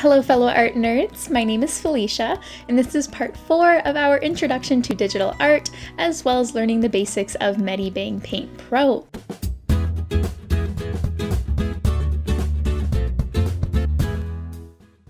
Hello fellow art nerds, my name is Felicia, and this is part 4 of our Introduction to Digital Art, as well as learning the basics of MediBang Paint Pro.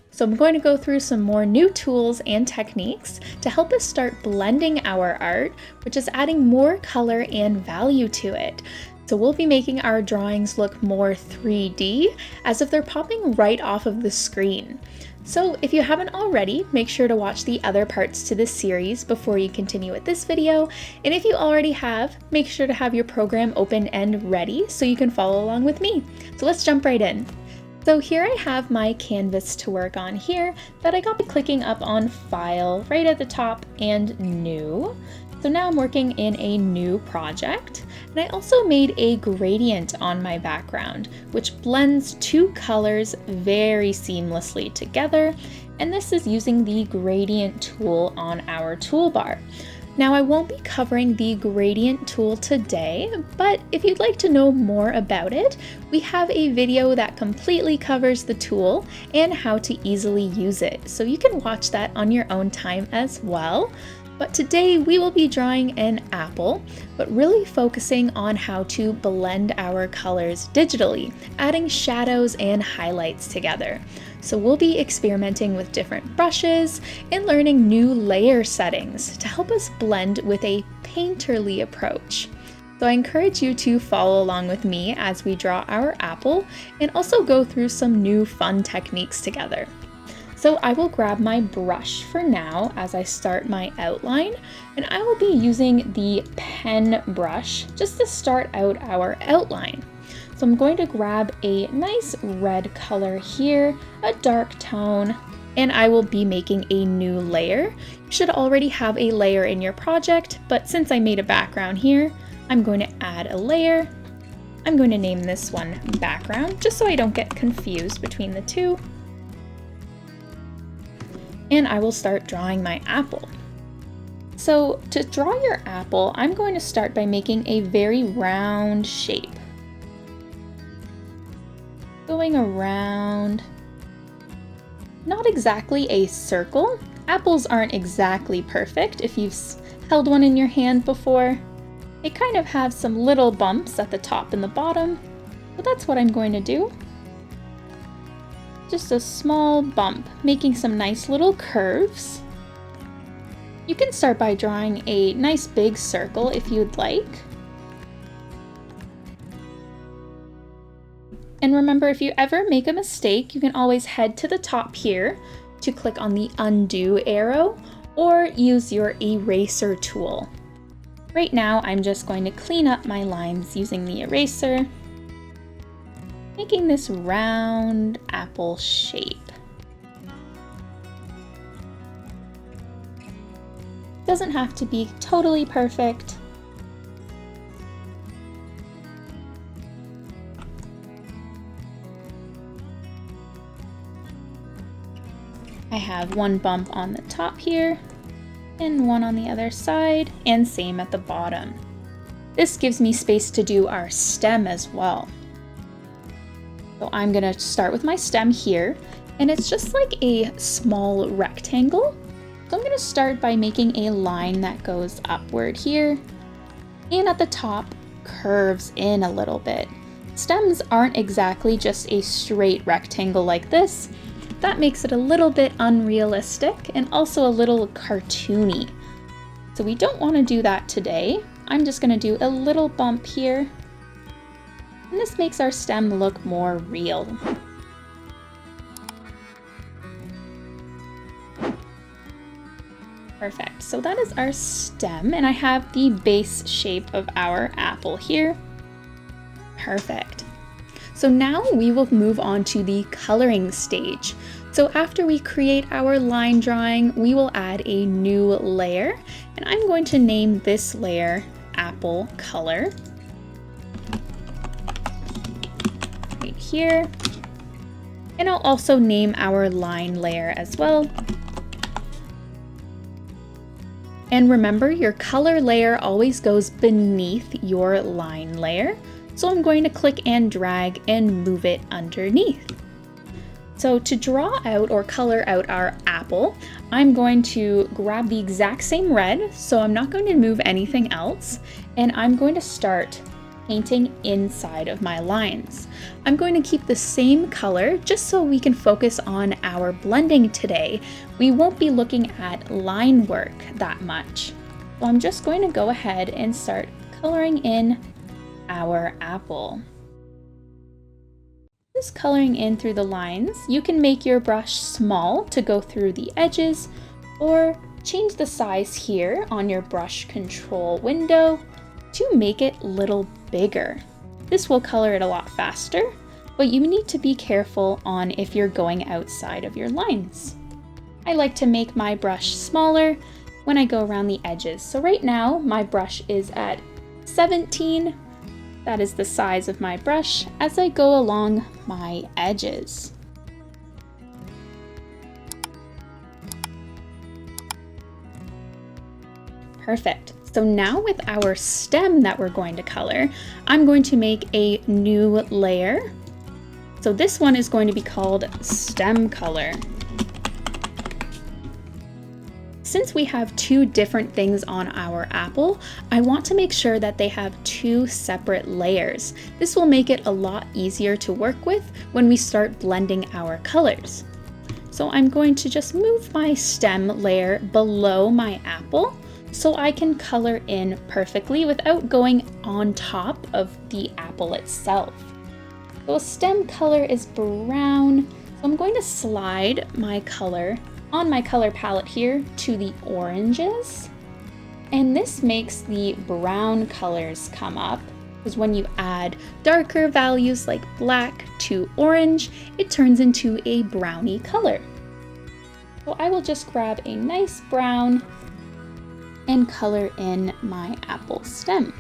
So I'm going to go through some more new tools and techniques to help us start blending our art, which is adding more color and value to it. So we'll be making our drawings look more 3D, as if they're popping right off of the screen. So if you haven't already, make sure to watch the other parts to this series before you continue with this video. And if you already have, make sure to have your program open and ready so you can follow along with me. So let's jump right in. So here I have my canvas to work on here that I got by clicking up on File right at the top and New. So now I'm working in a new project, and I also made a gradient on my background, which blends two colors very seamlessly together, and this is using the gradient tool on our toolbar. Now I won't be covering the gradient tool today, but if you'd like to know more about it, we have a video that completely covers the tool and how to easily use it, so you can watch that on your own time as well. But today we will be drawing an apple, but really focusing on how to blend our colors digitally, adding shadows and highlights together. So we'll be experimenting with different brushes and learning new layer settings to help us blend with a painterly approach. So I encourage you to follow along with me as we draw our apple and also go through some new fun techniques together. So I will grab my brush for now as I start my outline, and I will be using the pen brush just to start out our outline. So I'm going to grab a nice red color here, a dark tone, and I will be making a new layer. You should already have a layer in your project, but since I made a background here, I'm going to add a layer. I'm going to name this one background, just so I don't get confused between the two. And I will start drawing my apple. So to draw your apple, I'm going to start by making a very round shape. Going around, not exactly a circle. Apples aren't exactly perfect if you've held one in your hand before. They kind of have some little bumps at the top and the bottom, but that's what I'm going to do. Just a small bump, making some nice little curves. You can start by drawing a nice big circle if you'd like. And remember, if you ever make a mistake, you can always head to the top here to click on the undo arrow or use your eraser tool. Right now, I'm just going to clean up my lines using the eraser, making this round apple shape. Doesn't have to be totally perfect. I have one bump on the top here, and one on the other side, and same at the bottom. This gives me space to do our stem as well. So I'm gonna start with my stem here, and it's just like a small rectangle. So I'm gonna start by making a line that goes upward here, and at the top curves in a little bit. Stems aren't exactly just a straight rectangle like this. That makes it a little bit unrealistic and also a little cartoony. So we don't wanna do that today. I'm just gonna do a little bump here. And this makes our stem look more real. Perfect, so that is our stem, and I have the base shape of our apple here. Perfect. So now we will move on to the coloring stage. So after we create our line drawing, we will add a new layer, and I'm going to name this layer Apple Color. Here, and I'll also name our line layer as well. And remember, your color layer always goes beneath your line layer, so I'm going to click and drag and move it underneath. So to draw out or color out our apple, I'm going to grab the exact same red, so I'm not going to move anything else, and I'm going to start painting inside of my lines. I'm going to keep the same color just so we can focus on our blending today. We won't be looking at line work that much. So I'm just going to go ahead and start coloring in our apple. Just coloring in through the lines. You can make your brush small to go through the edges, or change the size here on your brush control window to make it a little bigger. This will color it a lot faster, but you need to be careful on if you're going outside of your lines. I like to make my brush smaller when I go around the edges. So right now my brush is at 17. That is the size of my brush as I go along my edges. Perfect. So now with our stem that we're going to color, I'm going to make a new layer. So this one is going to be called Stem Color. Since we have two different things on our apple, I want to make sure that they have two separate layers. This will make it a lot easier to work with when we start blending our colors. So I'm going to just move my stem layer below my apple so I can color in perfectly without going on top of the apple itself. So a stem color is brown, so I'm going to slide my color on my color palette here to the oranges, and this makes the brown colors come up, because when you add darker values like black to orange, it turns into a browny color. So I will just grab a nice brown and color in my apple stem.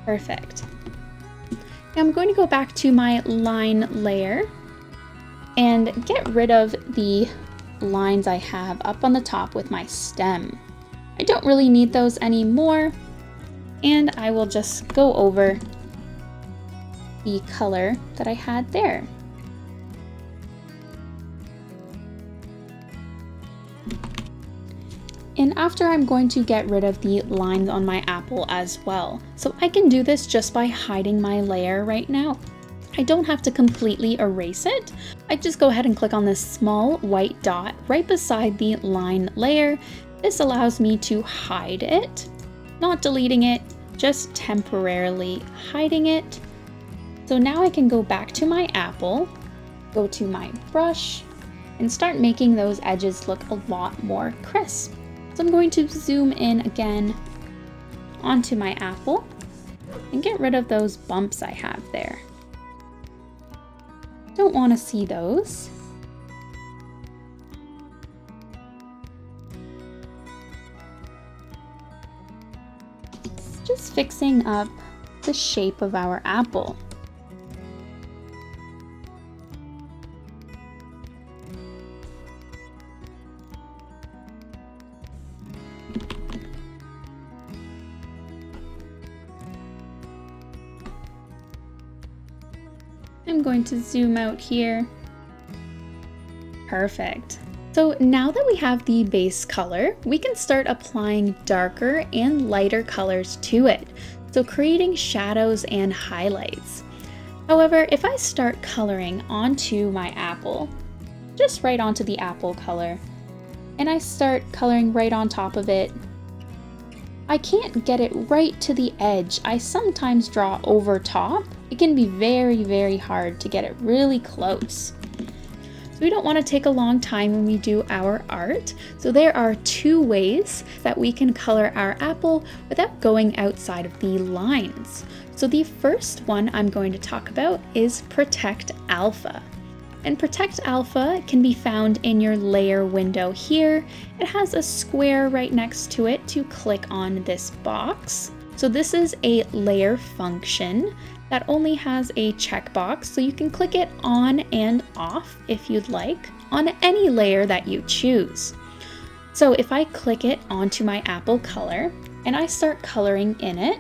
Perfect. Now I'm going to go back to my line layer and get rid of the lines I have up on the top with my stem. I don't really need those anymore, and I will just go over the color that I had there. And after, I'm going to get rid of the lines on my apple as well. So I can do this just by hiding my layer right now. I don't have to completely erase it. I just go ahead and click on this small white dot right beside the line layer. This allows me to hide it, not deleting it, just temporarily hiding it. So now I can go back to my apple, go to my brush, and start making those edges look a lot more crisp. So I'm going to zoom in again onto my apple and get rid of those bumps I have there. Don't want to see those. Just fixing up the shape of our apple. I'm going to zoom out here. Perfect. So now that we have the base color, we can start applying darker and lighter colors to it, so creating shadows and highlights. However, if I start coloring onto my apple, just right onto the apple color, and I start coloring right on top of it, I can't get it right to the edge. I sometimes draw over top. It can be very, very hard to get it really close. So we don't want to take a long time when we do our art. So there are two ways that we can color our apple without going outside of the lines. So the first one I'm going to talk about is Protect Alpha. And Protect Alpha can be found in your layer window here. It has a square right next to it to click on this box. So this is a layer function that only has a checkbox, so you can click it on and off if you'd like on any layer that you choose. So if I click it onto my apple color, and I start coloring in it,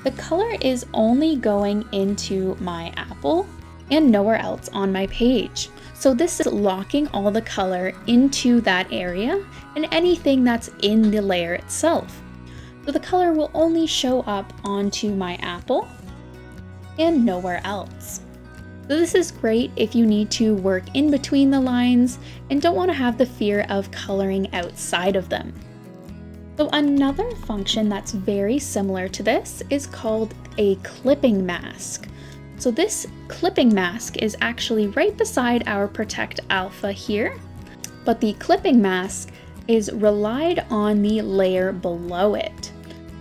the color is only going into my apple and nowhere else on my page. So this is locking all the color into that area and anything that's in the layer itself. So the color will only show up onto my apple and nowhere else. So this is great if you need to work in between the lines and don't want to have the fear of coloring outside of them. So another function that's very similar to this is called a clipping mask. So this clipping mask is actually right beside our Protect Alpha here, but the clipping mask is relied on the layer below it.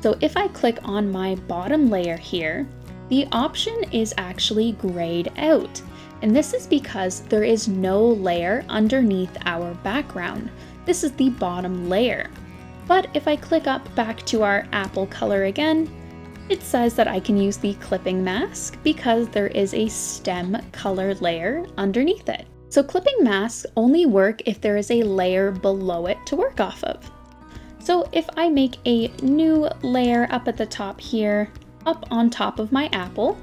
So if I click on my bottom layer here, the option is actually grayed out. And this is because there is no layer underneath our background. This is the bottom layer. But if I click up back to our apple color again, it says that I can use the clipping mask because there is a stem color layer underneath it. So clipping masks only work if there is a layer below it to work off of. So if I make a new layer up at the top here, up on top of my apple,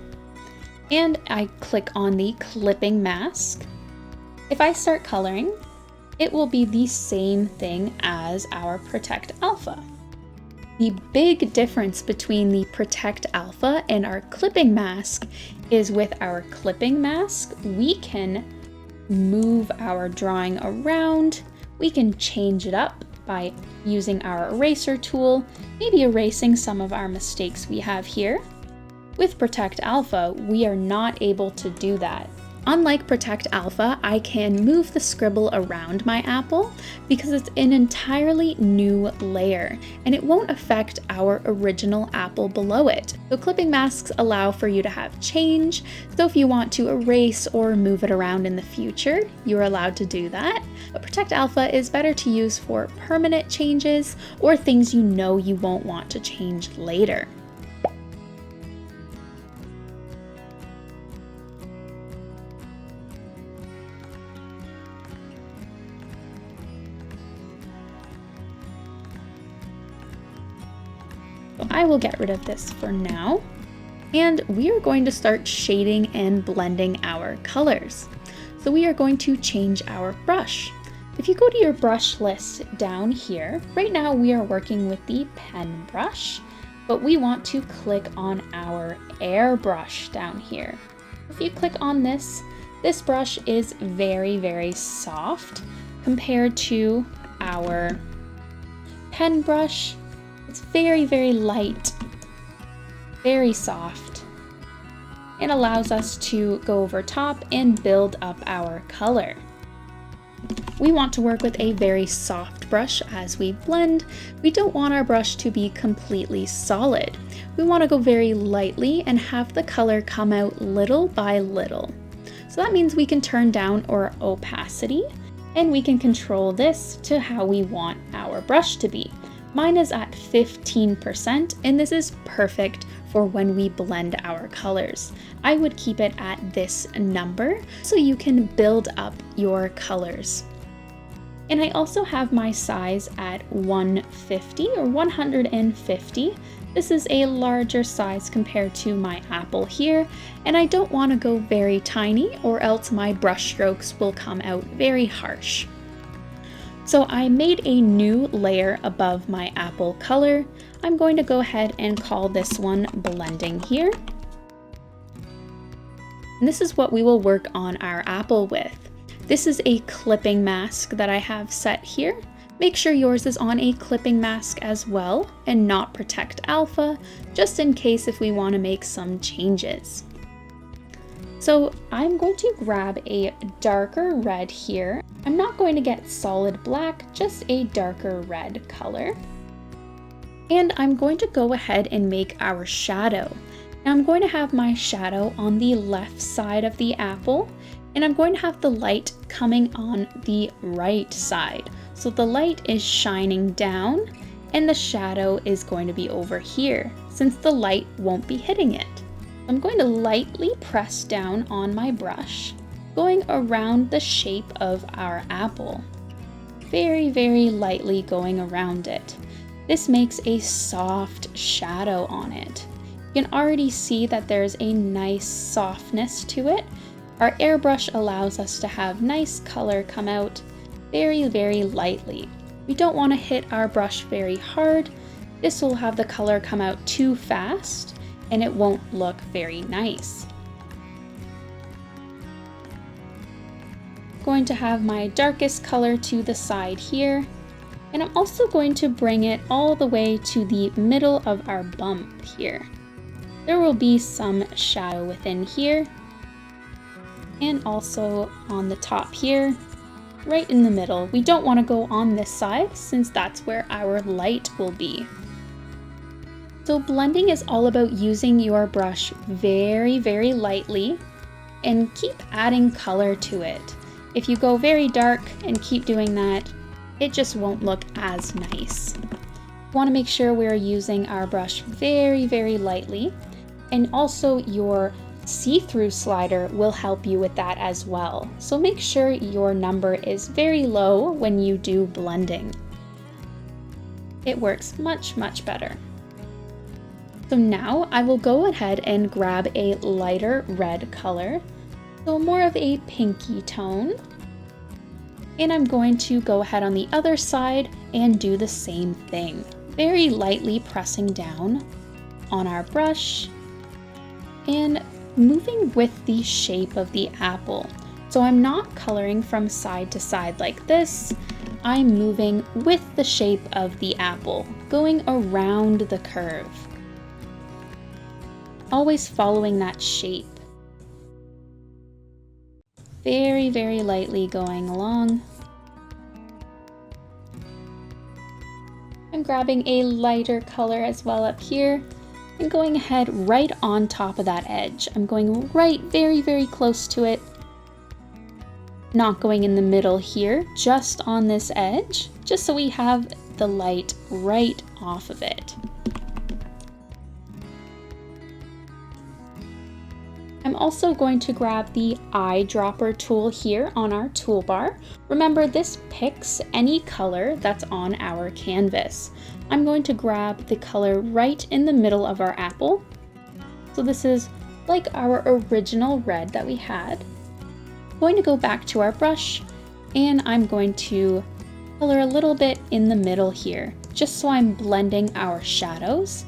and I click on the clipping mask, if I start coloring, it will be the same thing as our Protect Alpha. The big difference between the Protect Alpha and our clipping mask is with our clipping mask, we can move our drawing around, we can change it up by using our eraser tool, maybe erasing some of our mistakes we have here. With Protect Alpha, we are not able to do that. Unlike Protect Alpha, I can move the scribble around my apple because it's an entirely new layer and it won't affect our original apple below it. So clipping masks allow for you to have change. So if you want to erase or move it around in the future, you're allowed to do that. But Protect Alpha is better to use for permanent changes or things you know you won't want to change later. I will get rid of this for now, and we are going to start shading and blending our colors. So we are going to change our brush. If you go to your brush list down here, right now we are working with the pen brush, but we want to click on our Airbrush down here. If you click on this brush is very, very soft compared to our pen brush. It's very, very light, very soft, and allows us to go over top and build up our color. We want to work with a very soft brush as we blend. We don't want our brush to be completely solid. We want to go very lightly and have the color come out little by little. So that means we can turn down our opacity and we can control this to how we want our brush to be. Mine is at 15%, and this is perfect for when we blend our colors. I would keep it at this number so you can build up your colors. And I also have my size at 150 or 150. This is a larger size compared to my apple here, and I don't want to go very tiny or else my brush strokes will come out very harsh. So I made a new layer above my apple color. I'm going to go ahead and call this one blending here. And this is what we will work on our apple with. This is a clipping mask that I have set here. Make sure yours is on a clipping mask as well and not Protect Alpha, just in case if we want to make some changes. So I'm going to grab a darker red here. I'm not going to get solid black, just a darker red color. And I'm going to go ahead and make our shadow. Now I'm going to have my shadow on the left side of the apple, and I'm going to have the light coming on the right side. So the light is shining down and the shadow is going to be over here since the light won't be hitting it. I'm going to lightly press down on my brush, going around the shape of our apple. Very, very lightly going around it. This makes a soft shadow on it. You can already see that there's a nice softness to it. Our airbrush allows us to have nice color come out very, very lightly. We don't want to hit our brush very hard. This will have the color come out too fast and it won't look very nice. Going to have my darkest color to the side here, and I'm also going to bring it all the way to the middle of our bump here. There will be some shadow within here, and also on the top here, right in the middle. We don't want to go on this side since that's where our light will be. So blending is all about using your brush very, very lightly and keep adding color to it. If you go very dark and keep doing that, it just won't look as nice. We want to make sure we're using our brush very, very lightly, and also your see-through slider will help you with that as well. So make sure your number is very low when you do blending. It works much, much better. So now I will go ahead and grab a lighter red color, so more of a pinky tone. And I'm going to go ahead on the other side and do the same thing. Very lightly pressing down on our brush and moving with the shape of the apple. So I'm not coloring from side to side like this. I'm moving with the shape of the apple, going around the curve. Always following that shape. Very, very lightly going along. I'm grabbing a lighter color as well up here and going ahead right on top of that edge. I'm going right very, very close to it. Not going in the middle here, just on this edge, just so we have the light right off of it. I'm also going to grab the eyedropper tool here on our toolbar. Remember, this picks any color that's on our canvas. I'm going to grab the color right in the middle of our apple. So this is like our original red that we had. I'm going to go back to our brush and I'm going to color a little bit in the middle here, just so I'm blending our shadows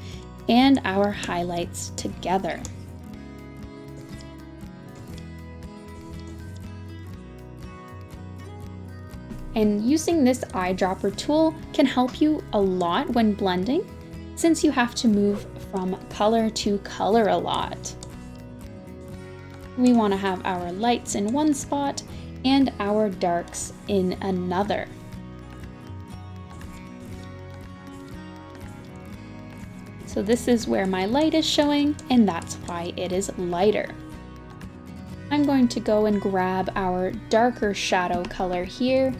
and our highlights together. And using this eyedropper tool can help you a lot when blending, since you have to move from color to color a lot. We want to have our lights in one spot and our darks in another. So this is where my light is showing, and that's why it is lighter. I'm going to go and grab our darker shadow color here.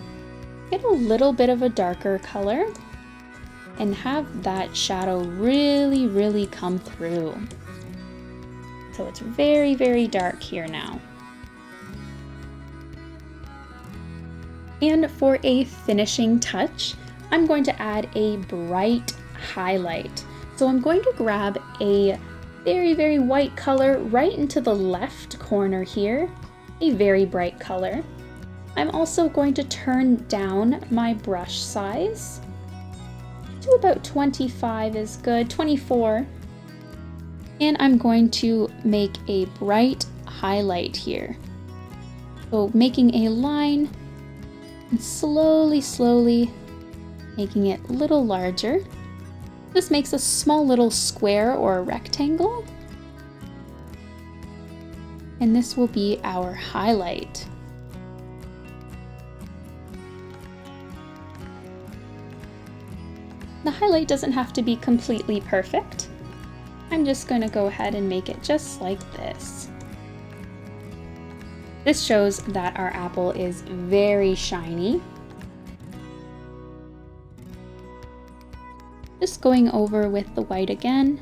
Get a little bit of a darker color and have that shadow really, really come through. So it's very, very dark here now. And for a finishing touch, I'm going to add a bright highlight. So I'm going to grab a very, very white color right into the left corner here, a very bright color. I'm also going to turn down my brush size to about 25 is good, 24. And I'm going to make a bright highlight here. So making a line and slowly, slowly making it a little larger. This makes a small little square or a rectangle. And this will be our highlight. The highlight doesn't have to be completely perfect. I'm just going to go ahead and make it just like this. This shows that our apple is very shiny. Just going over with the white again.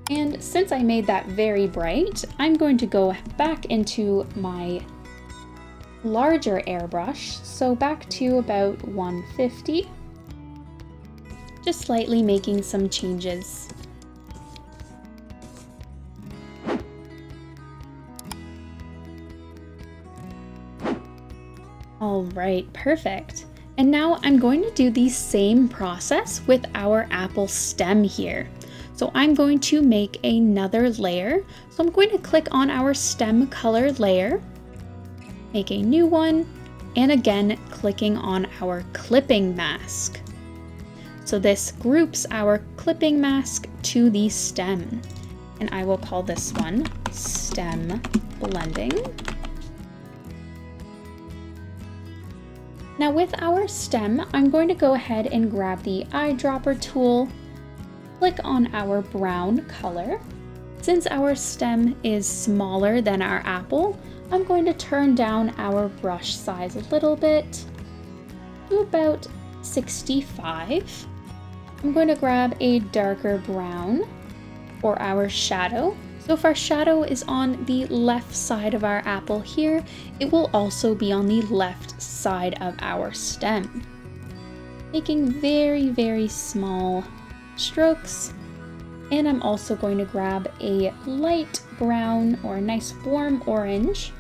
And since I made that very bright, I'm going to go back into my larger airbrush, so back to about 150, just slightly making some changes. All right, perfect. And now I'm going to do the same process with our apple stem here. So I'm going to make another layer. So I'm going to click on our stem color layer, make a new one, and again, clicking on our clipping mask. So this groups our clipping mask to the stem. And I will call this one Stem Blending. Now with our stem, I'm going to go ahead and grab the eyedropper tool, click on our brown color. Since our stem is smaller than our apple, I'm going to turn down our brush size a little bit to about 65. I'm going to grab a darker brown for our shadow. So if our shadow is on the left side of our apple here, it will also be on the left side of our stem. Making very, very small strokes. And I'm also going to grab a light brown or a nice warm orange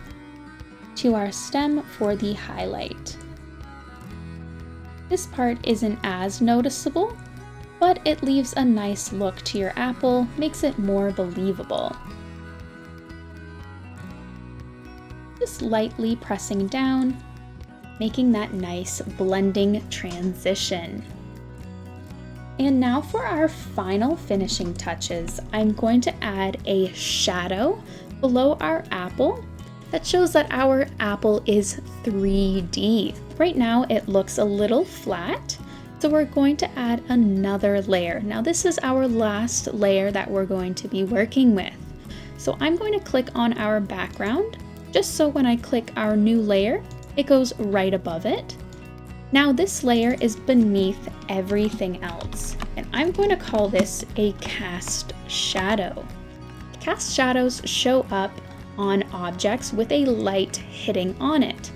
to our stem for the highlight. This part isn't as noticeable, but it leaves a nice look to your apple, makes it more believable. Just lightly pressing down, making that nice blending transition. And now for our final finishing touches, I'm going to add a shadow below our apple that shows that our apple is 3D. Right now it looks a little flat, so we're going to add another layer. Now this is our last layer that we're going to be working with. So I'm going to click on our background, just so when I click our new layer, it goes right above it. Now this layer is beneath everything else, and I'm going to call this a cast shadow. Cast shadows show up on objects with a light hitting on it.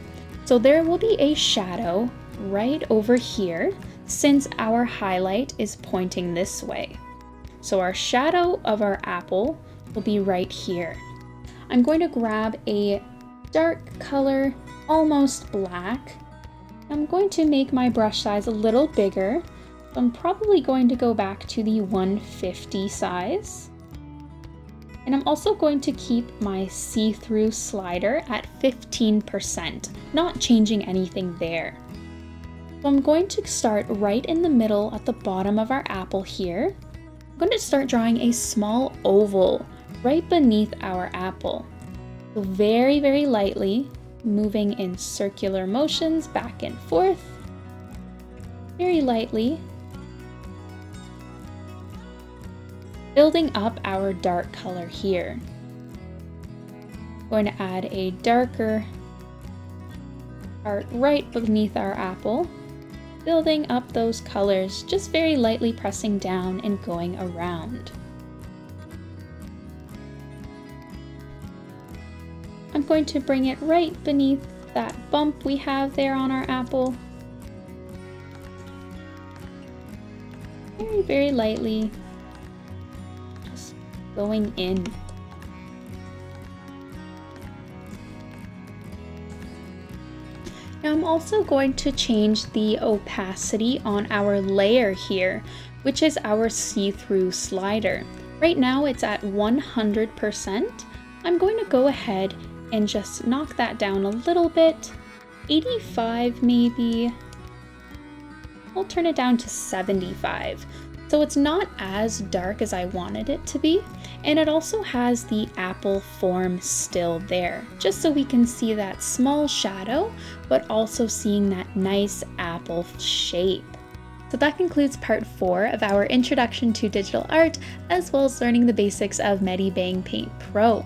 So there will be a shadow right over here, since our highlight is pointing this way. So our shadow of our apple will be right here. I'm going to grab a dark color, almost black. I'm going to make my brush size a little bigger. So I'm probably going to go back to the 150 size. And I'm also going to keep my see-through slider at 15%, not changing anything there. So I'm going to start right in the middle at the bottom of our apple here. I'm going to start drawing a small oval right beneath our apple. So very, very lightly, moving in circular motions back and forth. Very lightly. Building up our dark color here. I'm going to add a darker part right beneath our apple. Building up those colors, just very lightly pressing down and going around. I'm going to bring it right beneath that bump we have there on our apple. Very, very lightly, just going in. Now I'm also going to change the opacity on our layer here, which is our see-through slider. Right now it's at 100%. I'm going to go ahead and just knock that down a little bit, 85 maybe. I'll turn it down to 75. So it's not as dark as I wanted it to be, and it also has the apple form still there, just so we can see that small shadow, but also seeing that nice apple shape. So that concludes part 4 of our introduction to digital art, as well as learning the basics of MediBang Paint Pro.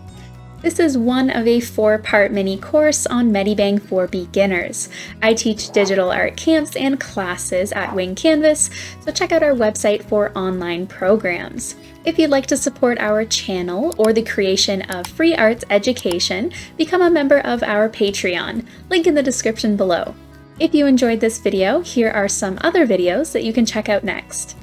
This is one of a 4-part mini course on MediBang for beginners. I teach digital art camps and classes at Wing Canvas, so check out our website for online programs. If you'd like to support our channel or the creation of free arts education, become a member of our Patreon, link in the description below. If you enjoyed this video, here are some other videos that you can check out next.